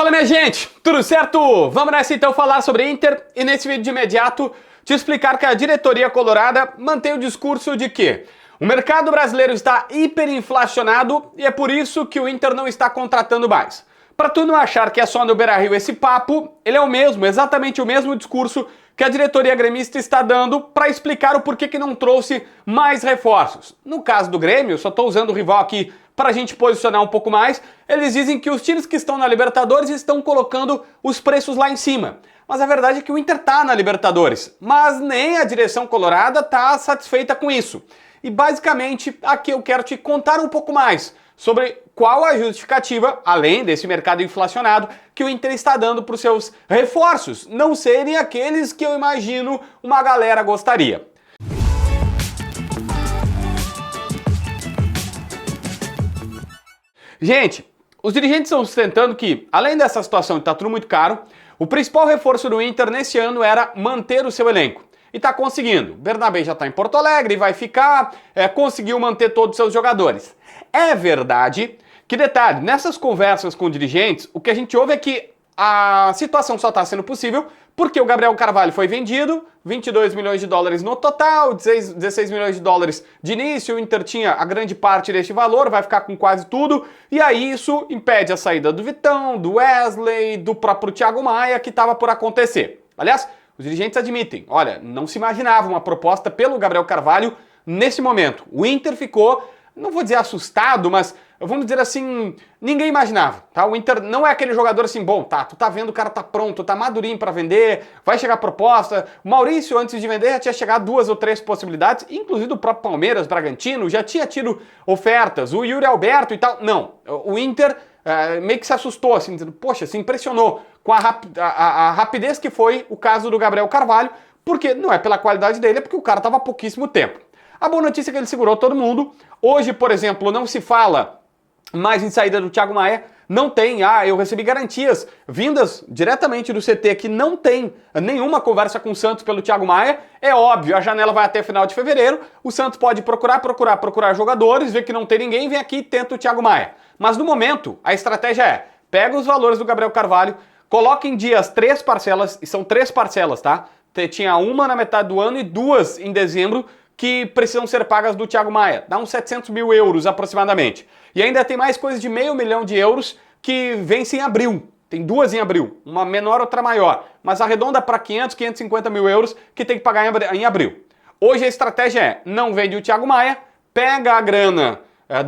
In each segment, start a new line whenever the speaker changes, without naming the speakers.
Fala minha gente, tudo certo? Vamos nessa então falar sobre Inter e nesse vídeo de imediato te explicar que a diretoria colorada mantém o discurso de que o mercado brasileiro está hiperinflacionado e é por isso que o Inter não está contratando mais. Para tu não achar que é só no Beira-Rio esse papo, ele é o mesmo, exatamente o mesmo discurso que a diretoria gremista está dando para explicar o porquê que não trouxe mais reforços. No caso do Grêmio, só estou usando o rival aqui para a gente posicionar um pouco mais, eles dizem que os times que estão na Libertadores estão colocando os preços lá em cima. Mas a verdade é que o Inter está na Libertadores, mas nem a direção colorada está satisfeita com isso. E basicamente aqui eu quero te contar um pouco mais sobre qual a justificativa, além desse mercado inflacionado, que o Inter está dando para os seus reforços não serem aqueles que eu imagino uma galera gostaria. Gente, os dirigentes estão sustentando que, além dessa situação de estar tudo muito caro, o principal reforço do Inter nesse ano era manter o seu elenco. E está conseguindo. Bernabé já está em Porto Alegre, vai ficar, conseguiu manter todos os seus jogadores. É verdade que, detalhe, nessas conversas com dirigentes, o que a gente ouve é que a situação só está sendo possível porque o Gabriel Carvalho foi vendido, 22 milhões de dólares no total, 16 milhões de dólares de início, o Inter tinha a grande parte deste valor, vai ficar com quase tudo, e aí isso impede a saída do Vitão, do Wesley, do próprio Thiago Maia, que estava por acontecer. Aliás, os dirigentes admitem, olha, não se imaginava uma proposta pelo Gabriel Carvalho nesse momento. O Inter ficou, não vou dizer assustado, mas vamos dizer assim, ninguém imaginava, tá? O Inter não é aquele jogador assim, bom, tá, tu tá vendo, o cara tá pronto, tá madurinho pra vender, vai chegar a proposta. O Maurício, antes de vender, já tinha chegado 2 ou 3 possibilidades, inclusive o próprio Palmeiras, Bragantino, já tinha tido ofertas, o Yuri Alberto e tal. Não, o Inter meio que se assustou, assim, dizendo, poxa, se impressionou com a rapidez que foi o caso do Gabriel Carvalho, porque não é pela qualidade dele, é porque o cara tava há pouquíssimo tempo. A boa notícia é que ele segurou todo mundo. Hoje, por exemplo, não se fala mais em saída do Thiago Maia, não tem, eu recebi garantias vindas diretamente do CT que não tem nenhuma conversa com o Santos pelo Thiago Maia. É óbvio, a janela vai até final de fevereiro, o Santos pode procurar jogadores, ver que não tem ninguém, vem aqui e tenta o Thiago Maia. Mas no momento, a estratégia é, pega os valores do Gabriel Carvalho, coloca em dias 3 parcelas, e são 3 parcelas, tá? Tinha uma na metade do ano e 2 em dezembro, que precisam ser pagas do Thiago Maia. Dá uns 700 mil euros aproximadamente. E ainda tem mais coisa de €500 mil que vencem em abril. Tem 2 em abril, uma menor, outra maior. Mas arredonda para 500, 550 mil euros que tem que pagar em abril. Hoje a estratégia é, não vende o Thiago Maia, pega a grana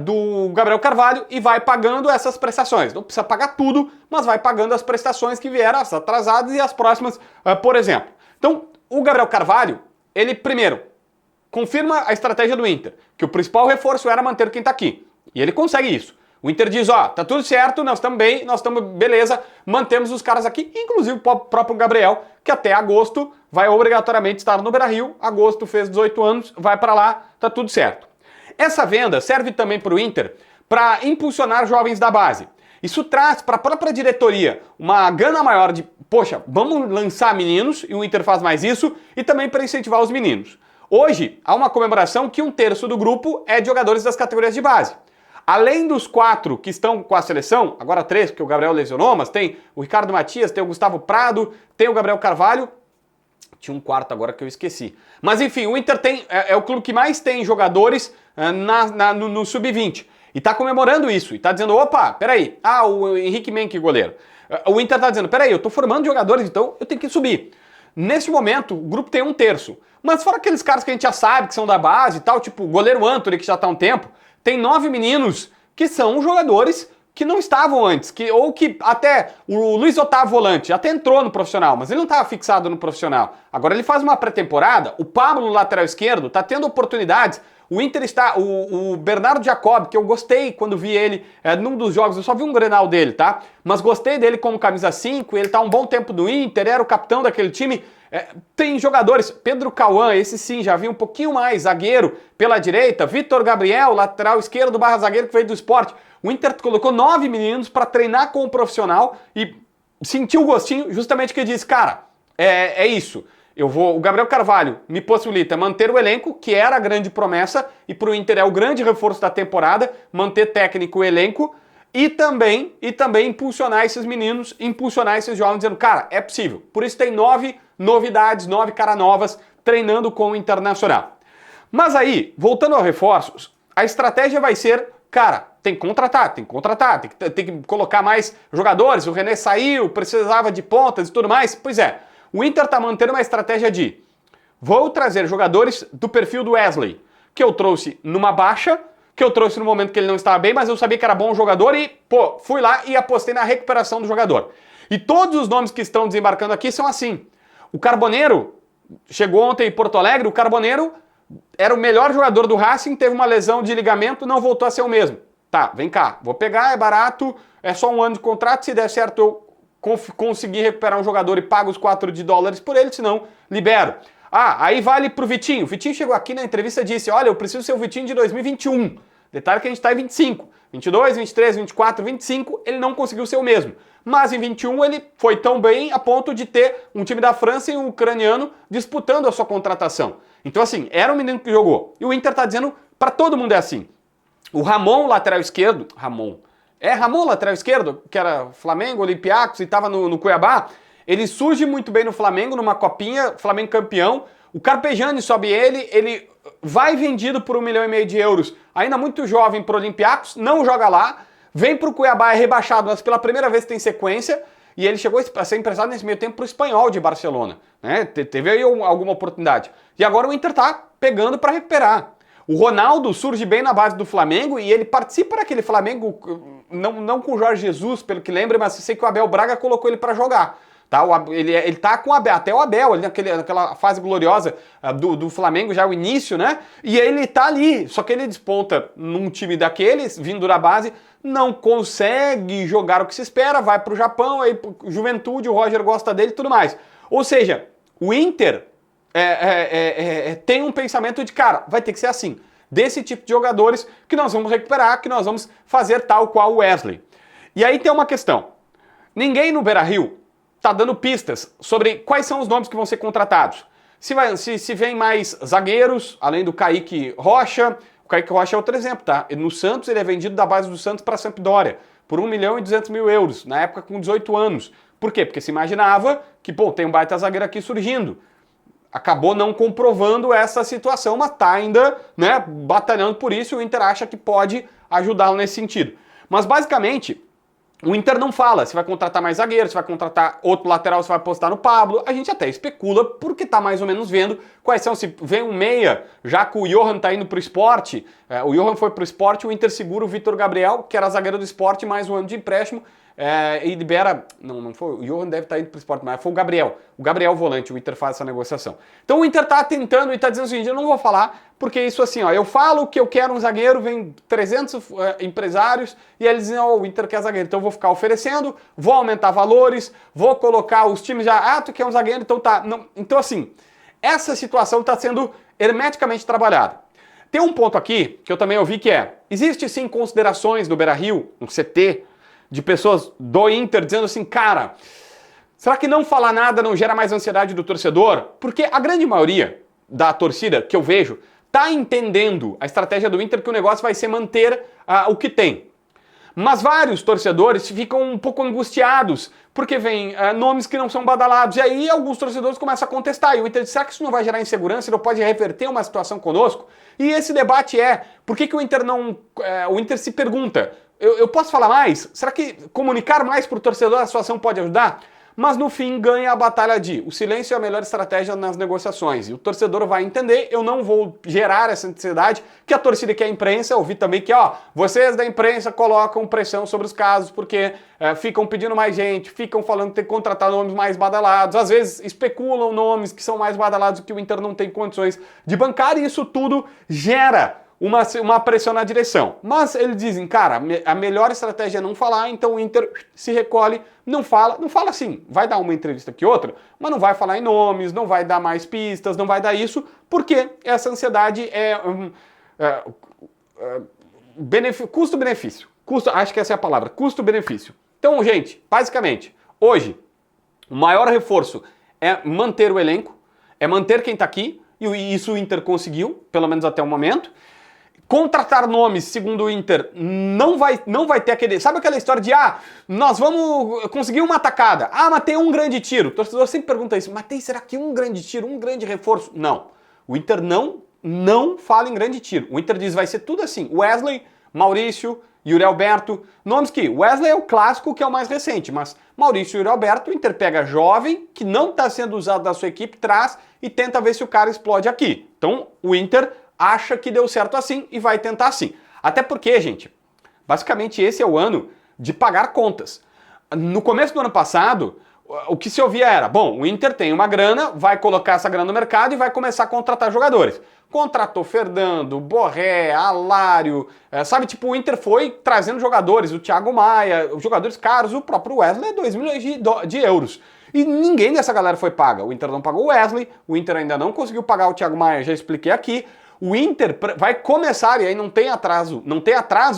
do Gabriel Carvalho e vai pagando essas prestações. Não precisa pagar tudo, mas vai pagando as prestações que vieram, as atrasadas e as próximas, por exemplo. Então, o Gabriel Carvalho, ele primeiro confirma a estratégia do Inter, que o principal reforço era manter quem tá aqui. E ele consegue isso. O Inter diz, tá tudo certo, nós estamos bem, nós estamos beleza, mantemos os caras aqui, inclusive o próprio Gabriel, que até agosto vai obrigatoriamente estar no Beira-Rio, agosto fez 18 anos, vai para lá, tá tudo certo. Essa venda serve também para o Inter para impulsionar jovens da base. Isso traz para a própria diretoria uma gana maior de, poxa, vamos lançar meninos, e o Inter faz mais isso, e também para incentivar os meninos. Hoje, há uma comemoração que 1/3 do grupo é de jogadores das categorias de base. Além dos 4 que estão com a seleção, agora 3, porque o Gabriel lesionou, mas tem o Ricardo Matias, tem o Gustavo Prado, tem o Gabriel Carvalho, tinha um quarto agora que eu esqueci. Mas enfim, o Inter é o clube que mais tem jogadores no Sub-20. E está comemorando isso, e está dizendo, opa, peraí, o Henrique Menck, goleiro. O Inter está dizendo, peraí, eu estou formando jogadores, então eu tenho que subir. Neste momento, o grupo tem 1/3. Mas fora aqueles caras que a gente já sabe que são da base e tal, tipo o goleiro Antony, que já está há um tempo, tem 9 meninos que são jogadores que não estavam antes, ou que até o Luiz Otávio Volante até entrou no profissional, mas ele não estava fixado no profissional. Agora ele faz uma pré-temporada, o Pablo, lateral esquerdo, está tendo oportunidades. O Inter está, o Bernardo Jacob, que eu gostei quando vi ele num dos jogos, eu só vi um Grenal dele, tá? Mas gostei dele como camisa 5, ele tá um bom tempo do Inter, era o capitão daquele time. Tem jogadores, Pedro Cauã, esse sim, já vi um pouquinho mais, zagueiro pela direita, Vitor Gabriel, lateral esquerdo / zagueiro que veio do Sport. O Inter colocou 9 meninos para treinar com o profissional e sentiu o gostinho, justamente que disse, cara, é isso. O Gabriel Carvalho me possibilita manter o elenco, que era a grande promessa, e pro Inter é o grande reforço da temporada, manter técnico e elenco, e também impulsionar esses meninos, impulsionar esses jovens, dizendo, cara, é possível. Por isso tem 9 novidades, 9 caras novas treinando com o Internacional. Mas aí, voltando aos reforços, a estratégia vai ser, cara, tem que contratar, tem que colocar mais jogadores, o René saiu, precisava de pontas e tudo mais. Pois é, o Inter tá mantendo uma estratégia de vou trazer jogadores do perfil do Wesley, que eu trouxe numa baixa, que eu trouxe no momento que ele não estava bem, mas eu sabia que era bom jogador e, pô, fui lá e apostei na recuperação do jogador. E todos os nomes que estão desembarcando aqui são assim. O Carboneiro chegou ontem em Porto Alegre, o Carboneiro era o melhor jogador do Racing, teve uma lesão de ligamento, não voltou a ser o mesmo. Tá, vem cá, vou pegar, é barato, é só 1 ano de contrato, se der certo eu conseguir recuperar um jogador e pago os $4 por ele, senão libero. Ah, aí vale pro Vitinho. O Vitinho chegou aqui na entrevista e disse, olha, eu preciso ser o Vitinho de 2021. Detalhe que a gente tá em 25. 22, 23, 24, 25, ele não conseguiu ser o mesmo. Mas em 21 ele foi tão bem a ponto de ter um time da França e um ucraniano disputando a sua contratação. Então assim, era um menino que jogou. E o Inter tá dizendo, para todo mundo é assim. O Ramon, lateral esquerdo, Ramon, lateral esquerdo, que era Flamengo, Olympiacos e estava no Cuiabá, ele surge muito bem no Flamengo, numa copinha, Flamengo campeão, o Carpegiani sobe ele vai vendido por 1,5 milhão de euros, ainda muito jovem para o Olympiacos, não joga lá, vem para o Cuiabá, é rebaixado, mas pela primeira vez tem sequência, e ele chegou a ser emprestado nesse meio tempo para o Espanhol de Barcelona, né? Teve aí alguma oportunidade. E agora o Inter tá pegando para recuperar. O Ronaldo surge bem na base do Flamengo e ele participa daquele Flamengo, não com o Jorge Jesus, pelo que lembro, mas sei que o Abel Braga colocou ele para jogar. Tá? Ele tá com o Abel, até o Abel, ali naquela fase gloriosa do Flamengo, já o início, né? E ele tá ali, só que ele desponta num time daqueles, vindo da base, não consegue jogar o que se espera, vai pro Japão, aí Juventude, o Roger gosta dele e tudo mais. Ou seja, o Inter tem um pensamento de, cara, vai ter que ser assim, desse tipo de jogadores que nós vamos recuperar, que nós vamos fazer tal qual o Wesley. E aí tem uma questão, ninguém no Beira-Rio tá dando pistas sobre quais são os nomes que vão ser contratados. Se vem mais zagueiros, além do Kaique Rocha, o Kaique Rocha é outro exemplo, tá? No Santos ele é vendido da base do Santos para a Sampdoria, por 1.200.000 euros, na época com 18 anos. Por quê? Porque se imaginava que, pô, tem um baita zagueiro aqui surgindo. Acabou não comprovando essa situação, mas tá ainda, né, batalhando por isso, e o Inter acha que pode ajudá-lo nesse sentido. Mas basicamente, o Inter não fala se vai contratar mais zagueiro, se vai contratar outro lateral, se vai apostar no Pablo. A gente até especula porque tá mais ou menos vendo quais são, se vem um meia, já que o Johan tá indo pro Sport, o Johan foi pro Sport, o Inter segura o Vitor Gabriel, que era zagueiro do Sport, mais um ano de empréstimo, e libera, não foi, o Johan deve estar indo pro Sport, mas foi o Gabriel volante, o Inter faz essa negociação. Então o Inter tá tentando e tá dizendo o seguinte, eu não vou falar, porque isso assim, ó, eu falo que eu quero um zagueiro, vem 300 empresários, e eles dizem, ó, o Inter quer zagueiro, então eu vou ficar oferecendo, vou aumentar valores, vou colocar os times já, tu quer um zagueiro, então tá, não, então assim, essa situação está sendo hermeticamente trabalhada. Tem um ponto aqui, que eu também ouvi, que existe sim considerações no Beira-Rio, no CT, de pessoas do Inter dizendo assim, cara, será que não falar nada não gera mais ansiedade do torcedor? Porque a grande maioria da torcida que eu vejo tá entendendo a estratégia do Inter, que o negócio vai ser manter o que tem. Mas vários torcedores ficam um pouco angustiados, porque vem nomes que não são badalados, e aí alguns torcedores começam a contestar, e o Inter diz, será que isso não vai gerar insegurança, não pode reverter uma situação conosco? E esse debate por que o Inter não... o Inter se pergunta, eu posso falar mais? Será que comunicar mais para o torcedor a situação pode ajudar? Mas no fim ganha a batalha de o silêncio é a melhor estratégia nas negociações. E o torcedor vai entender, eu não vou gerar essa ansiedade, que a torcida quer a imprensa, eu vi também que, vocês da imprensa colocam pressão sobre os casos, porque ficam pedindo mais gente, ficam falando que tem que contratar nomes mais badalados, às vezes especulam nomes que são mais badalados que o Inter não tem condições de bancar, e isso tudo gera uma pressão na direção. Mas eles dizem, cara, a melhor estratégia é não falar, então o Inter se recolhe, não fala sim, vai dar uma entrevista que outra, mas não vai falar em nomes, não vai dar mais pistas, não vai dar isso, porque essa ansiedade custo-benefício. Acho que essa é a palavra, custo-benefício. Então, gente, basicamente, hoje, o maior reforço é manter o elenco, é manter quem está aqui, e isso o Inter conseguiu, pelo menos até o momento. contratar nomes, segundo o Inter, não vai ter aquele... Sabe aquela história de, nós vamos conseguir uma atacada. Mas tem um grande tiro. O torcedor sempre pergunta isso, mas será que um grande tiro, um grande reforço? Não. O Inter não fala em grande tiro. O Inter diz, vai ser tudo assim. Wesley, Maurício, Yuri Alberto, nomes que... Wesley é o clássico, que é o mais recente, mas Maurício e Yuri Alberto, o Inter pega jovem, que não está sendo usado da sua equipe, traz e tenta ver se o cara explode aqui. Então, o Inter acha que deu certo assim e vai tentar assim. Até porque, gente, basicamente esse é o ano de pagar contas. No começo do ano passado, o que se ouvia era, bom, o Inter tem uma grana, vai colocar essa grana no mercado e vai começar a contratar jogadores. Contratou Fernando, Borré, Alário, sabe, tipo, o Inter foi trazendo jogadores, o Thiago Maia, os jogadores caros, o próprio Wesley é 2 milhões de euros. E ninguém dessa galera foi paga. O Inter não pagou o Wesley, o Inter ainda não conseguiu pagar o Thiago Maia, já expliquei aqui. O Inter vai começar, e aí não tem atraso,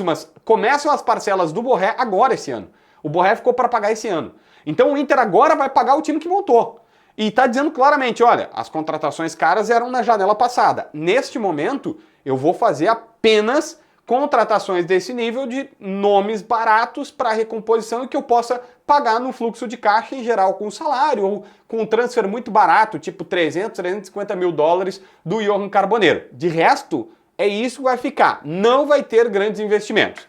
mas começam as parcelas do Borré agora esse ano. O Borré ficou para pagar esse ano. Então o Inter agora vai pagar o time que montou. E tá dizendo claramente, olha, as contratações caras eram na janela passada. Neste momento, eu vou fazer apenas contratações desse nível de nomes baratos para recomposição e que eu possa pagar no fluxo de caixa em geral com salário ou com um transfer muito barato, tipo 350 mil dólares do Johan Carboneiro. De resto, é isso que vai ficar. Não vai ter grandes investimentos.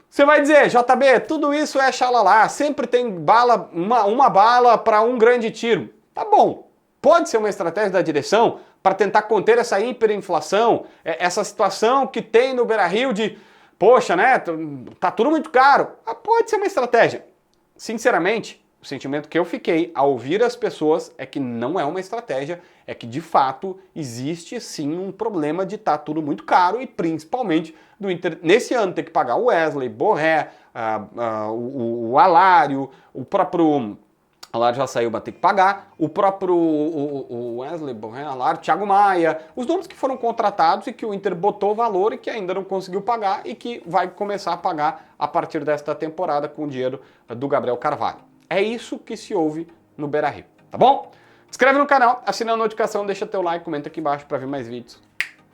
Você vai dizer, JB, tudo isso é xalalá, sempre tem bala, uma bala para um grande tiro. Tá bom, pode ser uma estratégia da direção para tentar conter essa hiperinflação, essa situação que tem no Beira-Rio de, poxa, né, tá tudo muito caro. Pode ser uma estratégia. Sinceramente, o sentimento que eu fiquei ao ouvir as pessoas é que não é uma estratégia, é que de fato existe sim um problema de estar tudo muito caro e principalmente do Inter nesse ano ter que pagar o Wesley, Borré, o Alário, o próprio Alário já saiu, mas tem que pagar, o próprio o Wesley, Borré, Alário, Thiago Maia, os nomes que foram contratados e que o Inter botou valor e que ainda não conseguiu pagar e que vai começar a pagar a partir desta temporada com o dinheiro do Gabriel Carvalho. É isso que se ouve no Beira-Rio, tá bom? Se inscreve no canal, assina a notificação, deixa teu like, comenta aqui embaixo para ver mais vídeos.